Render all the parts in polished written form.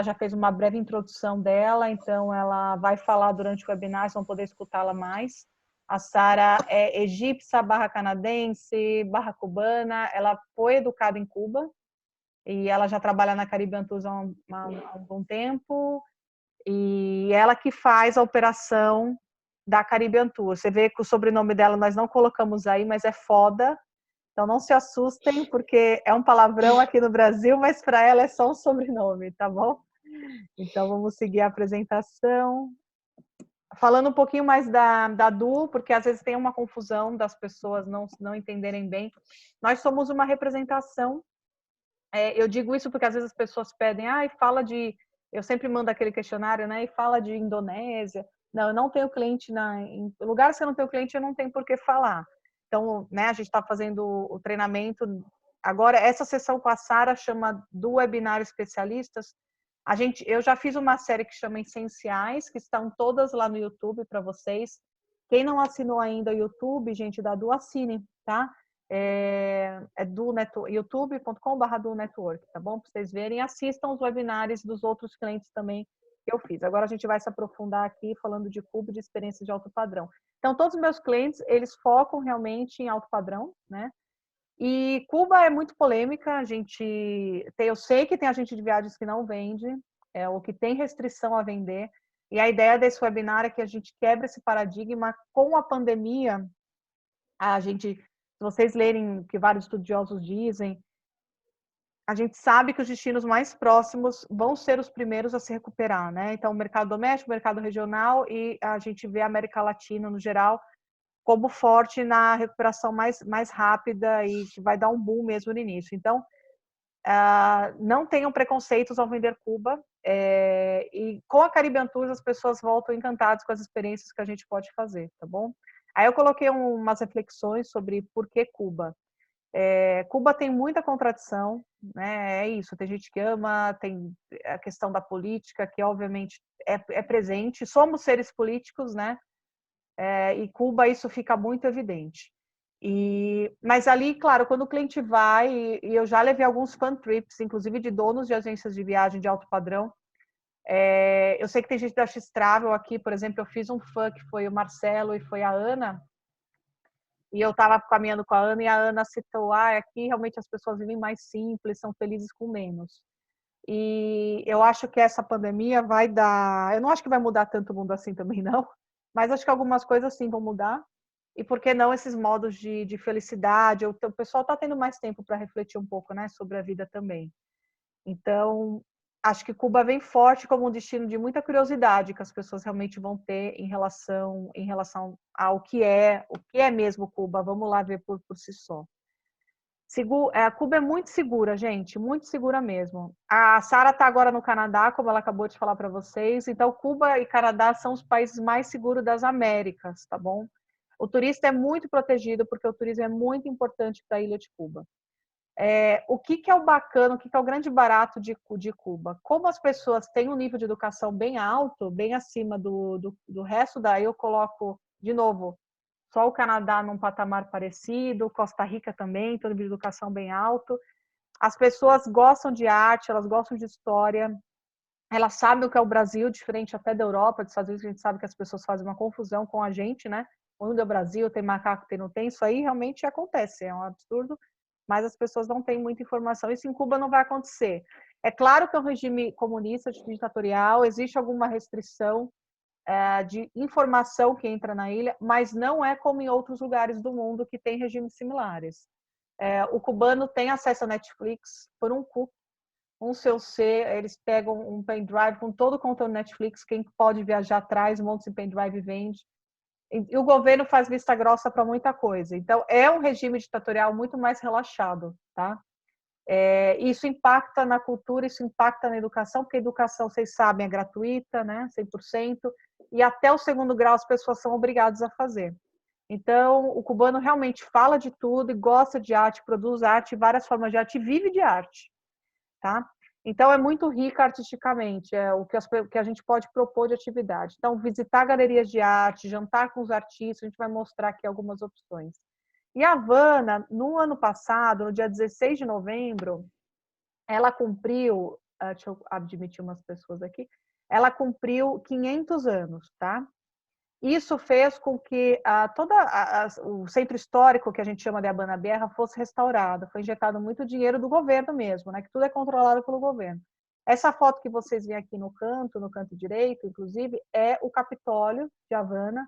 já fez uma breve introdução dela, então ela vai falar durante o webinar, vocês vão poder escutá-la mais. A Sara é egípcia, barra canadense, barra cubana, ela foi educada em Cuba, e ela já trabalha na Caribbean Tours há um bom tempo, e ela que faz a operação da Caribbean Tour. Você vê que o sobrenome dela nós não colocamos aí, mas é foda. Então não se assustem, porque é um palavrão aqui no Brasil, mas para ela é só um sobrenome, tá bom? Então vamos seguir a apresentação. Falando um pouquinho mais da Du, porque às vezes tem uma confusão das pessoas não entenderem bem. Nós somos uma representação. Eu digo isso porque às vezes as pessoas pedem, fala de... Eu sempre mando aquele questionário, né? E fala de Indonésia. Não, eu não tenho cliente em lugares que eu não tenho cliente, eu não tenho por que falar. Então, né, a gente está fazendo o treinamento. Agora, essa sessão com a Sara chama do Webinar Especialistas. Eu já fiz uma série que chama Essenciais, que estão todas lá no YouTube para vocês. Quem não assinou ainda o YouTube, gente, da Du, assine, tá? youtube.com.br do network, tá bom? Para vocês verem, assistam os webinários dos outros clientes também que eu fiz. Agora a gente vai se aprofundar aqui falando de Cuba e de experiência de alto padrão. Então, todos os meus clientes, eles focam realmente em alto padrão, né? E Cuba é muito polêmica, eu sei que tem agente de viagens que não vende, ou que tem restrição a vender, e a ideia desse webinar é que a gente quebre esse paradigma. Com a pandemia, se vocês lerem o que vários estudiosos dizem, a gente sabe que os destinos mais próximos vão ser os primeiros a se recuperar, né? Então, o mercado doméstico, o mercado regional, e a gente vê a América Latina, no geral, como forte na recuperação mais rápida e que vai dar um boom mesmo no início. Então, não tenham preconceitos ao vender Cuba, e com a Caribbean Tours as pessoas voltam encantadas com as experiências que a gente pode fazer, tá bom? Aí eu coloquei umas reflexões sobre por que Cuba. Cuba tem muita contradição, né? É isso, tem gente que ama, tem a questão da política, que obviamente é presente, somos seres políticos, né? E Cuba isso fica muito evidente. Mas ali, claro, quando o cliente vai, e eu já levei alguns fan trips, inclusive de donos de agências de viagem de alto padrão, eu sei que tem gente da X-Travel aqui, por exemplo, eu fiz um fã que foi o Marcelo e foi a Ana, e eu estava caminhando com a Ana, e a Ana citou, aqui realmente as pessoas vivem mais simples, são felizes com menos. E eu acho que essa pandemia vai dar... Eu não acho que vai mudar tanto o mundo assim também, não. Mas acho que algumas coisas sim vão mudar. E por que não esses modos de felicidade? O pessoal está tendo mais tempo para refletir um pouco, né, sobre a vida também. Então, acho que Cuba vem forte como um destino de muita curiosidade que as pessoas realmente vão ter em relação ao que é mesmo Cuba. Vamos lá ver por si só. A Cuba é muito segura, gente, muito segura mesmo. A Sara está agora no Canadá, como ela acabou de falar para vocês. Então, Cuba e Canadá são os países mais seguros das Américas, tá bom? O turista é muito protegido, porque o turismo é muito importante para a ilha de Cuba. O que é o bacana, o que é o grande barato de Cuba? Como as pessoas têm um nível de educação bem alto, bem acima do resto, daí eu coloco, de novo, só o Canadá num patamar parecido, Costa Rica também, todo nível de educação bem alto. As pessoas gostam de arte, elas gostam de história, elas sabem o que é o Brasil, diferente até da Europa, dos Estados Unidos, a gente sabe que as pessoas fazem uma confusão com a gente, né? Onde é o Brasil, tem macaco, tem não tem, isso aí realmente acontece, é um absurdo, mas as pessoas não têm muita informação. Isso em Cuba não vai acontecer. É claro que é um regime comunista, ditatorial, existe alguma restrição de informação que entra na ilha, mas não é como em outros lugares do mundo que tem regimes similares. O cubano tem acesso a Netflix por um cupo, eles pegam um pendrive com todo o conteúdo Netflix, quem pode viajar traz, monta esse pendrive e vende. E o governo faz vista grossa para muita coisa. Então, é um regime ditatorial muito mais relaxado, tá? Isso impacta na cultura, isso impacta na educação, porque a educação, vocês sabem, é gratuita, né? 100%, e até o segundo grau as pessoas são obrigadas a fazer. Então, o cubano realmente fala de tudo e gosta de arte, produz arte, várias formas de arte, e vive de arte, tá? Então, é muito rica artisticamente, o que a gente pode propor de atividade. Então, visitar galerias de arte, jantar com os artistas, a gente vai mostrar aqui algumas opções. E a Havana, no ano passado, no dia 16 de novembro, ela cumpriu deixa eu admitir umas pessoas aqui, ela cumpriu 500 anos, tá? Isso fez com que o centro histórico, que a gente chama de Habana Vieja, fosse restaurado. Foi injetado muito dinheiro do governo mesmo, né? Que tudo é controlado pelo governo. Essa foto que vocês veem aqui no canto direito, inclusive, é o Capitólio de Havana,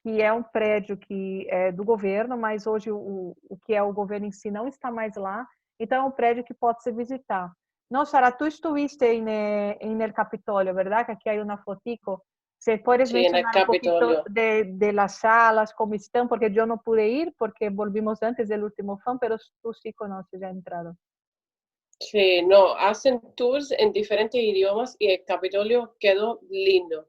que é um prédio que é do governo, mas hoje o que é o governo em si não está mais lá. Então, é um prédio que pode se visitar. No, Sara, tú estuviste en el Capitolio, ¿verdad? Que aquí hay una fotico. ¿Se puedes Sí, en el mencionar un poquito Capitolio. de las salas, cómo están? Porque yo no pude ir porque volvimos antes del último fan, pero tú sí conoces ya entrado. Sí, no, hacen tours en diferentes idiomas y el Capitolio quedó lindo.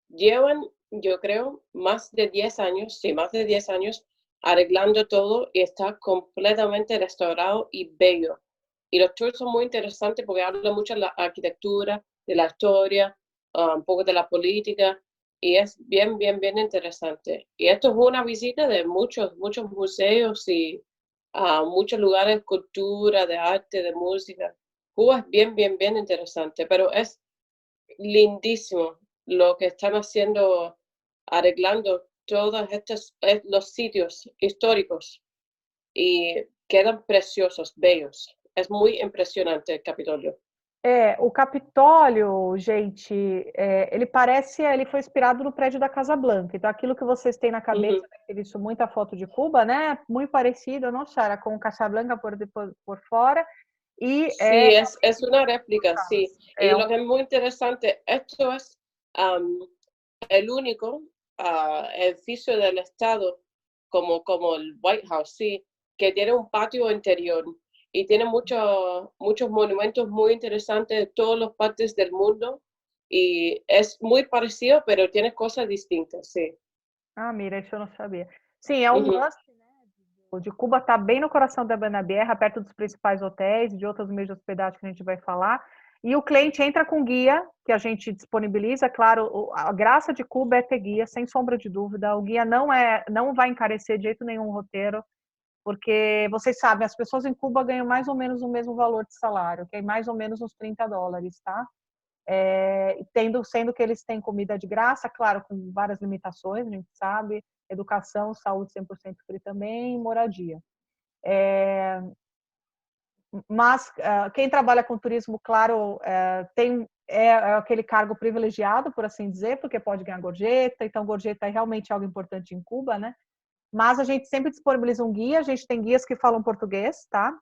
Llevan, yo creo, más de 10 años, sí, más de 10 años arreglando todo y está completamente restaurado y bello. Y los tours son muy interesantes porque hablan mucho de la arquitectura, de la historia, un poco de la política y es bien, bien, bien interesante. Y esto es una visita de muchos, muchos museos y muchos lugares de cultura, de arte, de música. Cuba es bien, bien, bien interesante, pero es lindísimo lo que están haciendo, arreglando todos estos los sitios históricos y quedan preciosos, bellos. Es muy impresionante el Capitolio. O Capitólio, gente, ele foi inspirado no prédio da Casa Blanca. Então, aquilo que vocês têm na cabeça, Ujú. ter visto muita foto de Cuba, né? Muito parecido, não, Sara, com Casablanca por fora. E Sí, es una réplica, sí. Y é lo que es muy interesante, esto es um, el único edificio del Estado, como el White House, sí, que tiene un patio interior y tiene muchos monumentos muy interesantes de todas las partes del mundo y es muy parecido, pero tiene cosas distintas, sí. Ah, mira, isso eu não sabia. Sim, é um Ujú, must, né? De Cuba está bem no coração da Banabierra, perto dos principais hotéis, de outros meios de hospedagem que a gente vai falar. E o cliente entra com guia, que a gente disponibiliza. Claro, a graça de Cuba é ter guia, sem sombra de dúvida. O guia não vai encarecer de jeito nenhum o roteiro, porque vocês sabem, as pessoas em Cuba ganham mais ou menos o mesmo valor de salário, que é mais ou menos uns $30, tá? Sendo que eles têm comida de graça, claro, com várias limitações, a gente sabe, educação, saúde 100% free também, moradia. Mas quem trabalha com turismo, claro, tem aquele cargo privilegiado, por assim dizer, porque pode ganhar gorjeta, então gorjeta é realmente algo importante em Cuba, né? Mas a gente sempre disponibiliza um guia, a gente tem guias que falam português, tá?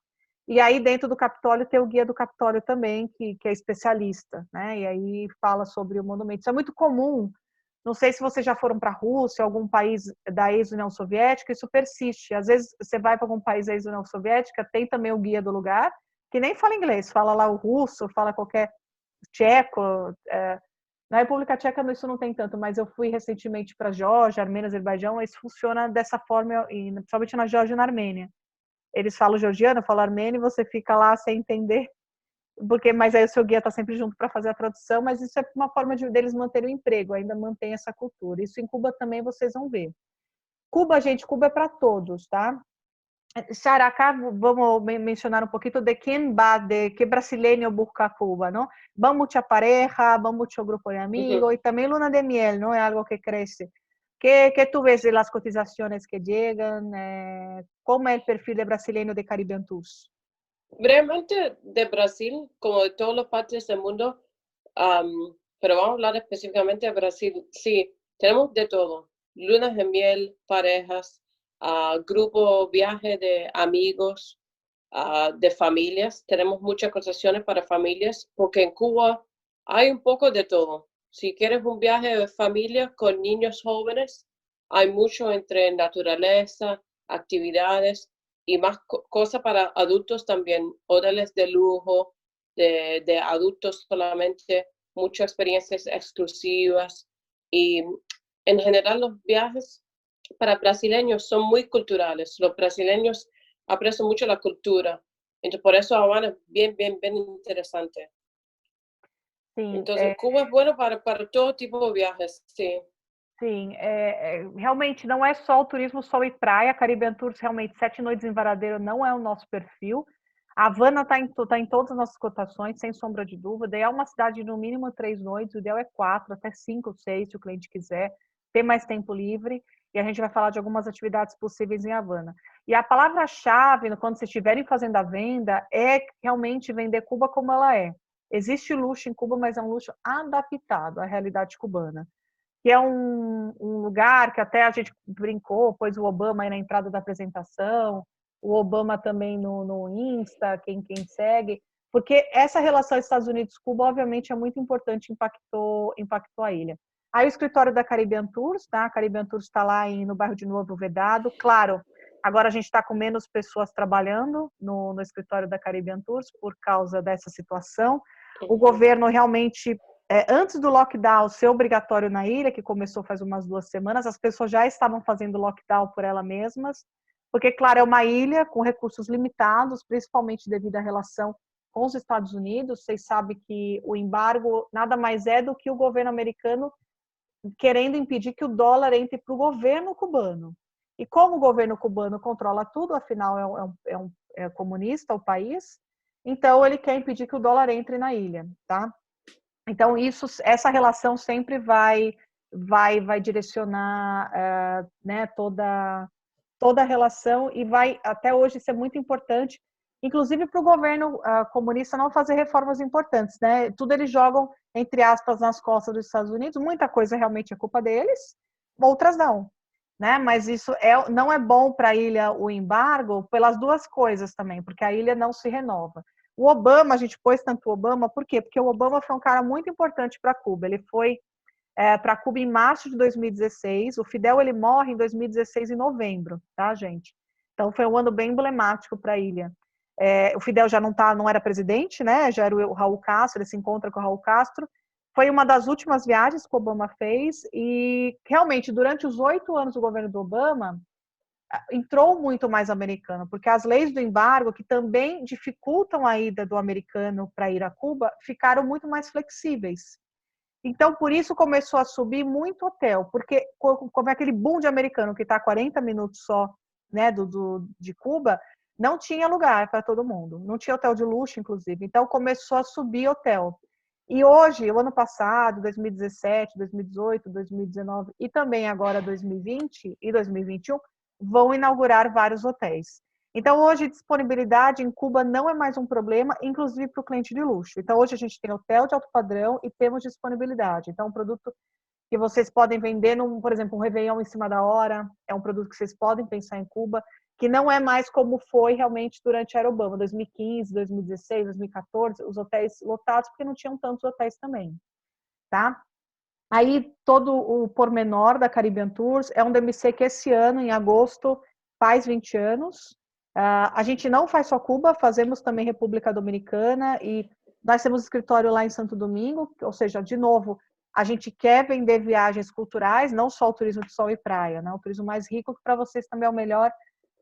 E aí dentro do Capitólio tem o guia do Capitólio também, que é especialista, né? E aí fala sobre o monumento. Isso é muito comum. Não sei se vocês já foram para a Rússia, algum país da ex-União Soviética, isso persiste. Às vezes você vai para algum país da ex-União Soviética, tem também o guia do lugar, que nem fala inglês, fala lá o russo, fala qualquer tcheco. Na República Tcheca isso não tem tanto, mas eu fui recentemente para a Geórgia, Armênia, Azerbaijão, isso funciona dessa forma, principalmente na Geórgia e na Armênia. Eles falam georgiano, falam armênio, e você fica lá sem entender, mas aí o seu guia está sempre junto para fazer a tradução, mas isso é uma forma deles manterem o emprego, ainda mantém essa cultura. Isso em Cuba também vocês vão ver. Cuba, gente, Cuba é para todos, tá? Sara, acá vamos mencionar un poquito de quién va, de qué brasileño busca Cuba, ¿no? Va mucha pareja, va mucho grupo de ujú. amigos y también luna de miel, ¿no? Es algo que crece. ¿Qué tú ves de las cotizaciones que llegan? ¿Cómo es el perfil de brasileño de Caribbean Tours? Brevemente de Brasil, como de todas las partes del mundo, pero vamos a hablar específicamente de Brasil. Sí, tenemos de todo, lunas de miel, parejas, grupo, viaje de amigos, de familias. Tenemos muchas concesiones para familias, porque en Cuba hay un poco de todo. Si quieres un viaje de familia con niños jóvenes, hay mucho entre naturaleza, actividades y más cosas para adultos también, hoteles de lujo, de adultos solamente, muchas experiencias exclusivas y en general los viajes para brasileños son muy culturales. Los brasileños aprecian mucho la cultura. Entonces, por eso Habana es bien, bien, bien interesante. Sim, Entonces, Cuba es bueno para todo tipo de viajes, sí. sim, realmente não é só o turismo sol e praia, Caribbean Tours realmente 7 noites em Varadeiro não é o nosso perfil. A Havana está em todas as nossas cotações, sem sombra de dúvida. É uma cidade de no mínimo 3 noites, o ideal é 4, até 5, 6, se o cliente quiser, ter mais tempo livre. E a gente vai falar de algumas atividades possíveis em Havana. E a palavra-chave, quando vocês estiverem fazendo a venda, é realmente vender Cuba como ela é. Existe luxo em Cuba, mas é um luxo adaptado à realidade cubana. Que é um lugar que até a gente brincou, pôs o Obama aí na entrada da apresentação, o Obama também no Insta, quem segue, porque essa relação Estados Unidos-Cuba, obviamente, é muito importante, impactou a ilha. Aí o escritório da Caribbean Tours, tá? A Caribbean Tours está lá no bairro de Novo Vedado. Claro, agora a gente está com menos pessoas trabalhando no escritório da Caribbean Tours por causa dessa situação. O governo realmente, antes do lockdown ser obrigatório na ilha, que começou faz umas 2 semanas, as pessoas já estavam fazendo lockdown por elas mesmas, porque, claro, é uma ilha com recursos limitados, principalmente devido à relação com os Estados Unidos. Vocês sabem que o embargo nada mais é do que o governo americano querendo impedir que o dólar entre para o governo cubano. E como o governo cubano controla tudo, afinal é comunista o país, então ele quer impedir que o dólar entre na ilha, tá? Então essa relação sempre vai direcionar, né, toda a relação, e vai até hoje ser muito importante, inclusive para o governo comunista não fazer reformas importantes, né? Tudo eles jogam, entre aspas, nas costas dos Estados Unidos. Muita coisa realmente é culpa deles, outras não, né? Mas isso não é bom para a ilha, o embargo, pelas duas coisas também, porque a ilha não se renova. O Obama, a gente pôs tanto o Obama, por quê? Porque o Obama foi um cara muito importante para Cuba. Ele foi para Cuba em março de 2016. O Fidel ele morre em 2016, em novembro, tá, gente? Então foi um ano bem emblemático para a ilha. O Fidel já não era presidente, né? Já era o Raul Castro. Ele se encontra com o Raul Castro. Foi uma das últimas viagens que o Obama fez, e realmente durante os 8 anos do governo do Obama entrou muito mais americano, porque as leis do embargo, que também dificultam a ida do americano para ir a Cuba, ficaram muito mais flexíveis. Então, por isso começou a subir muito hotel, porque como é aquele boom de americano que está a 40 minutos só, né, de Cuba, não tinha lugar para todo mundo, não tinha hotel de luxo, inclusive. Então, começou a subir hotel. E hoje, o ano passado, 2017, 2018, 2019 e também agora 2020 e 2021, vão inaugurar vários hotéis. Então, hoje, disponibilidade em Cuba não é mais um problema, inclusive para o cliente de luxo. Então, hoje a gente tem hotel de alto padrão e temos disponibilidade. Então, um produto que vocês podem vender, por exemplo, um Réveillon em cima da hora, é um produto que vocês podem pensar em Cuba, que não é mais como foi realmente durante a Era Obama, 2015, 2016, 2014, os hotéis lotados, porque não tinham tantos hotéis também, tá? Aí, todo o pormenor da Caribbean Tours é um DMC que esse ano, em agosto, faz 20 anos. A gente não faz só Cuba, fazemos também República Dominicana, e nós temos escritório lá em Santo Domingo, ou seja, de novo, a gente quer vender viagens culturais, não só o turismo de sol e praia, né? O turismo mais rico, que para vocês também é o melhor,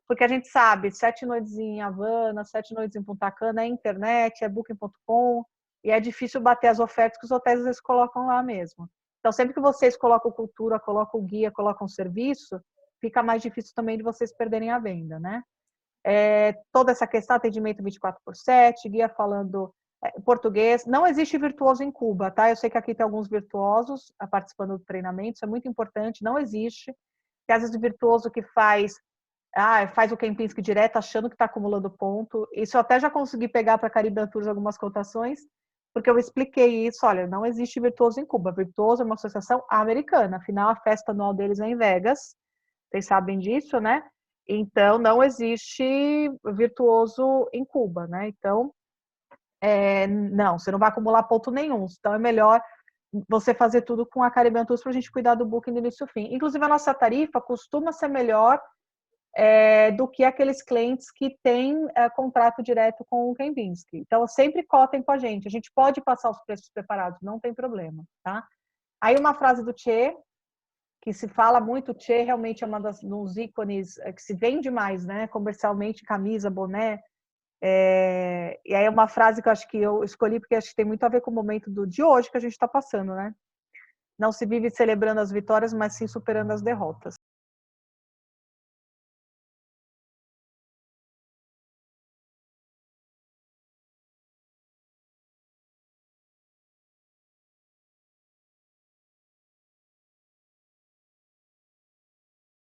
porque a gente sabe, 7 noites em Havana, 7 noites em Punta Cana, é internet, é booking.com, e é difícil bater as ofertas que os hotéis às vezes colocam lá mesmo. Então, sempre que vocês colocam cultura, colocam guia, colocam serviço, fica mais difícil também de vocês perderem a venda, né? Toda essa questão, atendimento 24/7, guia falando português. Não existe virtuoso em Cuba, tá? Eu sei que aqui tem alguns virtuosos participando do treinamento, isso é muito importante, não existe. Tem às vezes o virtuoso que faz o Kempinski direto, achando que está acumulando ponto. Isso eu até já consegui pegar para a Caribbean Tours algumas cotações, porque eu expliquei isso. Olha, não existe virtuoso em Cuba. Virtuoso é uma associação americana. Afinal, a festa anual deles é em Vegas. Vocês sabem disso, né? Então, não existe virtuoso em Cuba, né? Então, não, você não vai acumular ponto nenhum. Então, é melhor você fazer tudo com a Caribbean Tours para a gente cuidar do booking do início ao fim. Inclusive, a nossa tarifa costuma ser melhor do que aqueles clientes que têm contrato direto com o Kempinski. Então, sempre cotem com a gente pode passar os preços preparados, não tem problema, tá? Aí uma frase do Che, que se fala muito, o Che realmente é dos ícones que se vende mais, né? Comercialmente, camisa, boné. E aí é uma frase que eu acho que eu escolhi porque acho que tem muito a ver com o momento de hoje que a gente está passando, né? Não se vive celebrando as vitórias, mas sim superando as derrotas.